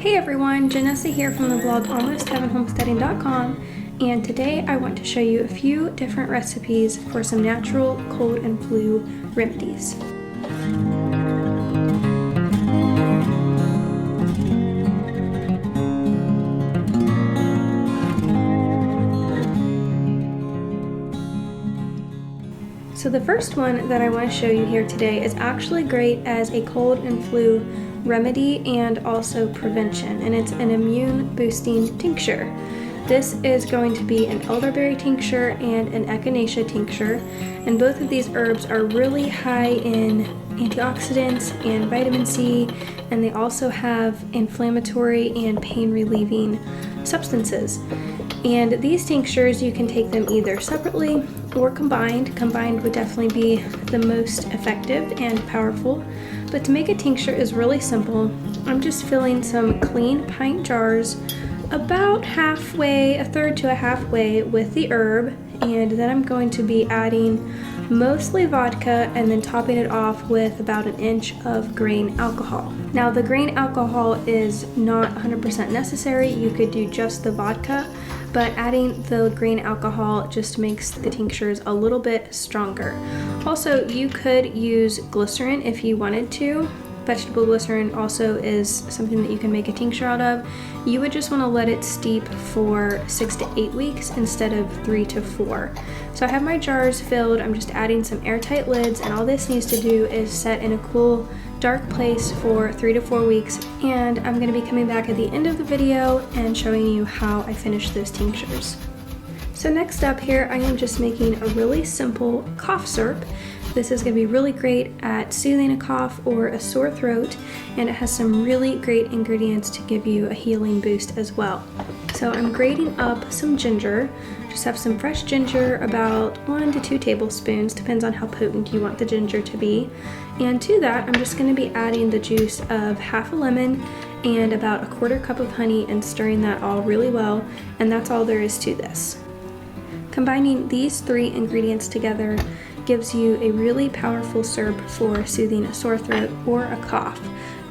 Hey everyone, Janessa here from the blog almostheavenhomesteading.com, and today I want to show you a few different recipes for some natural cold and flu remedies. So the first one that I want to show you here today is actually great as a cold and flu remedy and also prevention, and it's an immune boosting tincture. This is going to be an elderberry tincture and an echinacea tincture, and both of these herbs are really high in antioxidants and vitamin C, and they also have inflammatory and pain relieving substances. And these tinctures, you can take them either separately or combined. Combined would definitely be the most effective and powerful. But to make a tincture is really simple. I'm just filling some clean pint jars about halfway, a third to a halfway with the herb, and then I'm going to be adding mostly vodka and then topping it off with about an inch of grain alcohol. Now the grain alcohol is not 100% necessary. You could do just the vodka, but adding the grain alcohol just makes the tinctures a little bit stronger. Also, you could use glycerin if you wanted to. Vegetable glycerin also is something that you can make a tincture out of. You would just want to let it steep for 6 to 8 weeks instead of 3 to 4. So I have my jars filled. I'm just adding some airtight lids, and all this needs to do is set in a cool, dark place for 3 to 4 weeks. And I'm going to be coming back at the end of the video and showing you how I finish those tinctures. So next up here, I am just making a really simple cough syrup. This is going to be really great at soothing a cough or a sore throat, and it has some really great ingredients to give you a healing boost as well. So I'm grating up some ginger. Just have some fresh ginger, about 1 to 2 tablespoons, depends on how potent you want the ginger to be. And to that, I'm just going to be adding the juice of half a lemon and about a 1/4 cup of honey and stirring that all really well, and that's all there is to this. Combining these 3 ingredients together gives you a really powerful syrup for soothing a sore throat or a cough.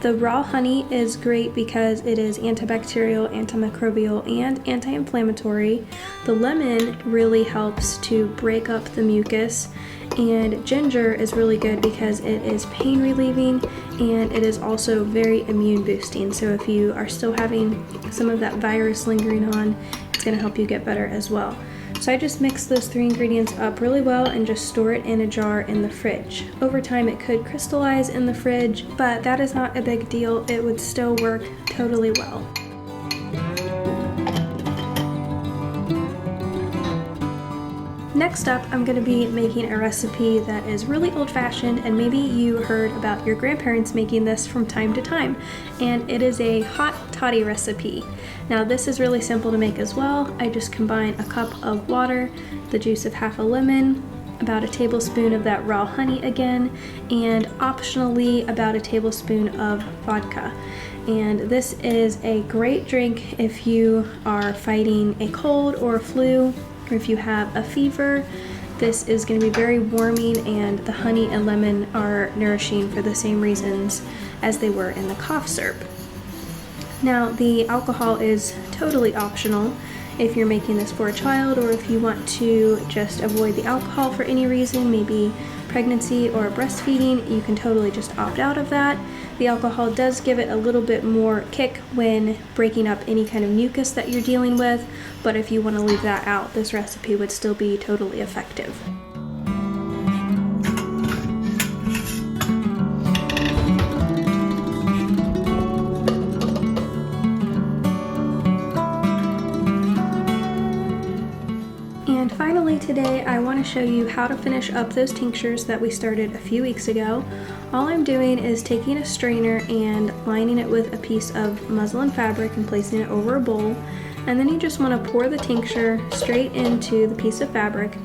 The raw honey is great because it is antibacterial, antimicrobial, and anti-inflammatory. The lemon really helps to break up the mucus, and ginger is really good because it is pain relieving and it is also very immune boosting. So if you are still having some of that virus lingering on, it's going to help you get better as well. So I just mix those 3 ingredients up really well and just store it in a jar in the fridge. Over time it could crystallize in the fridge, but that is not a big deal. It would still work totally well. Next up, I'm going to be making a recipe that is really old-fashioned, and maybe you heard about your grandparents making this from time to time, and it is a hot toddy recipe. Now this is really simple to make as well. I just combine a cup of water, the juice of half a lemon, about a tablespoon of that raw honey again, and optionally about a tablespoon of vodka. And this is a great drink if you are fighting a cold or a flu, or if you have a fever. This is going to be very warming, and the honey and lemon are nourishing for the same reasons as they were in the cough syrup. Now the alcohol is totally optional if you're making this for a child, or if you want to just avoid the alcohol for any reason, maybe pregnancy or breastfeeding, you can totally just opt out of that. The alcohol does give it a little bit more kick when breaking up any kind of mucus that you're dealing with, but if you want to leave that out, this recipe would still be totally effective. And finally today, I want to show you how to finish up those tinctures that we started a few weeks ago. All I'm doing is taking a strainer and lining it with a piece of muslin fabric and placing it over a bowl. And then you just want to pour the tincture straight into the piece of fabric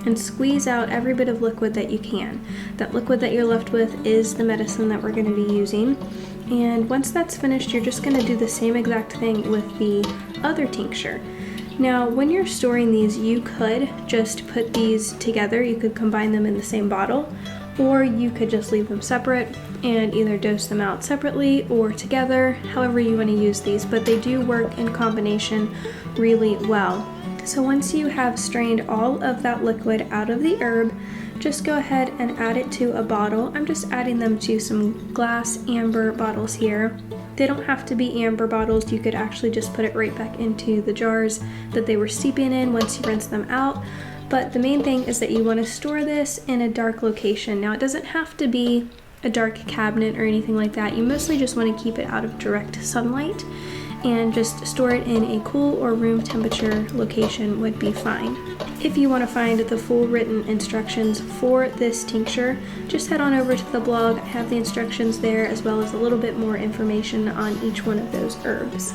and squeeze out every bit of liquid that you can. That liquid that you're left with is the medicine that we're going to be using. And once that's finished, you're just going to do the same exact thing with the other tincture. Now, when you're storing these, you could just put these together. You could combine them in the same bottle, or you could just leave them separate. and either dose them out separately or together, however you want to use these, but they do work in combination really well. So once you have strained all of that liquid out of the herb, just go ahead and add it to a bottle. I'm just adding them to some glass amber bottles here. They don't have to be amber bottles. You could actually just put it right back into the jars that they were steeping in once you rinse them out. But the main thing is that you want to store this in a dark location. Now, it doesn't have to be a dark cabinet or anything like that. You mostly just want to keep it out of direct sunlight, and just store it in a cool or room temperature location would be fine. If you want to find the full written instructions for this tincture, just head on over to the blog. I have the instructions there, as well as a little bit more information on each one of those herbs.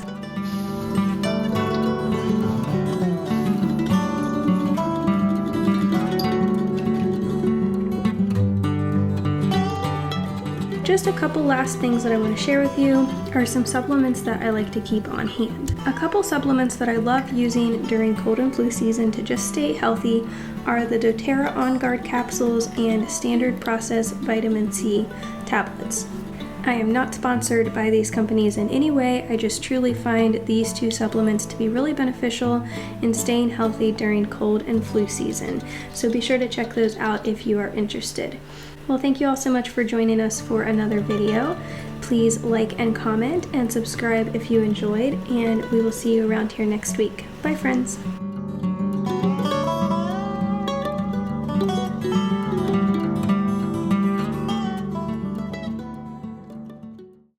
Just a couple last things that I want to share with you are some supplements that I like to keep on hand. A couple supplements that I love using during cold and flu season to just stay healthy are the doTERRA On Guard capsules and standard process vitamin C tablets. I am not sponsored by these companies in any way. I just truly find these two supplements to be really beneficial in staying healthy during cold and flu season. So be sure to check those out if you are interested. Well, thank you all so much for joining us for another video. Please like and comment and subscribe if you enjoyed, and we will see you around here next week. Bye, friends.